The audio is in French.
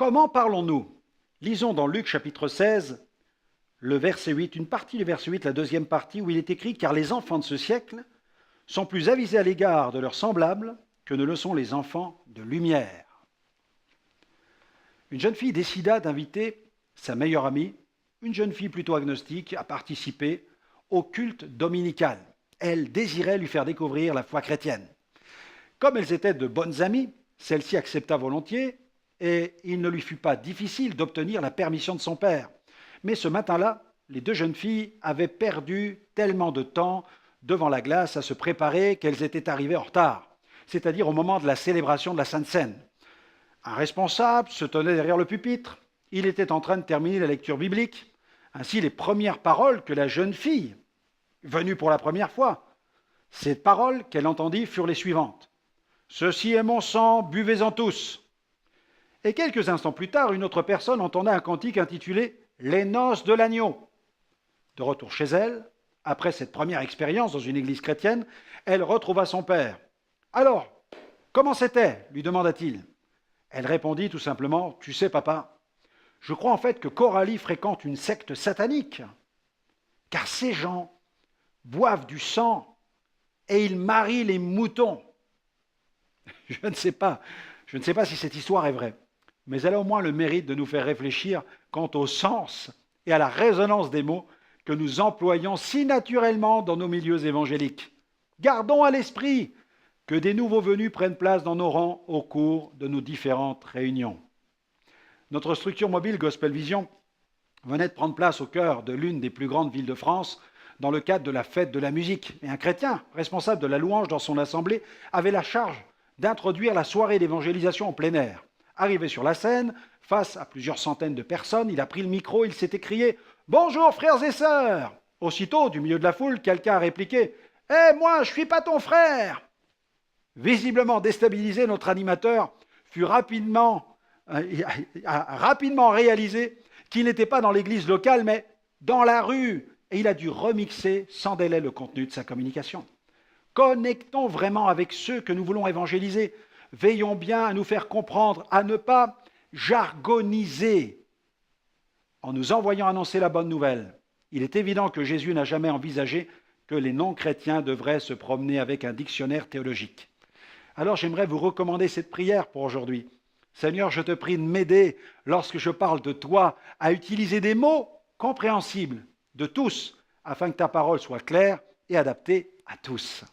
Comment parlons-nous? Lisons dans Luc chapitre 16, le verset 8, une partie du verset 8, la deuxième partie, où il est écrit « Car les enfants de ce siècle sont plus avisés à l'égard de leurs semblables que ne le sont les enfants de lumière. » Une jeune fille décida d'inviter sa meilleure amie, une jeune fille plutôt agnostique, à participer au culte dominical. Elle désirait lui faire découvrir la foi chrétienne. Comme elles étaient de bonnes amies, celle-ci accepta volontiers et il ne lui fut pas difficile d'obtenir la permission de son père. Mais ce matin-là, les deux jeunes filles avaient perdu tellement de temps devant la glace à se préparer qu'elles étaient arrivées en retard, c'est-à-dire au moment de la célébration de la Sainte Seine. Un responsable se tenait derrière le pupitre. Il était en train de terminer la lecture biblique. Ainsi, les premières paroles que la jeune fille, venue pour la première fois, ces paroles qu'elle entendit furent les suivantes. « Ceci est mon sang, buvez-en tous !» Et quelques instants plus tard, une autre personne entendait un cantique intitulé « Les noces de l'agneau ». De retour chez elle, après cette première expérience dans une église chrétienne, elle retrouva son père. « Alors, comment c'était ?» lui demanda-t-il. Elle répondit tout simplement « Tu sais, papa, je crois en fait que Coralie fréquente une secte satanique, car ces gens boivent du sang et ils marient les moutons. » Je ne sais pas si cette histoire est vraie, mais elle a au moins le mérite de nous faire réfléchir quant au sens et à la résonance des mots que nous employons si naturellement dans nos milieux évangéliques. Gardons à l'esprit que des nouveaux venus prennent place dans nos rangs au cours de nos différentes réunions. Notre structure mobile Gospel Vision venait de prendre place au cœur de l'une des plus grandes villes de France dans le cadre de la fête de la musique. Et un chrétien, responsable de la louange dans son assemblée, avait la charge d'introduire la soirée d'évangélisation en plein air. Arrivé sur la scène, face à plusieurs centaines de personnes, il a pris le micro, il s'est écrié « Bonjour frères et sœurs !» Aussitôt, du milieu de la foule, quelqu'un a répliqué « Eh, moi, je suis pas ton frère !» Visiblement déstabilisé, notre animateur a rapidement réalisé qu'il n'était pas dans l'église locale, mais dans la rue, et il a dû remixer sans délai le contenu de sa communication. Connectons vraiment avec ceux que nous voulons évangéliser. Veillons bien à nous faire comprendre, à ne pas jargoniser en nous envoyant annoncer la bonne nouvelle. Il est évident que Jésus n'a jamais envisagé que les non-chrétiens devraient se promener avec un dictionnaire théologique. Alors j'aimerais vous recommander cette prière pour aujourd'hui. Seigneur, je te prie de m'aider, lorsque je parle de toi, à utiliser des mots compréhensibles de tous, afin que ta parole soit claire et adaptée à tous.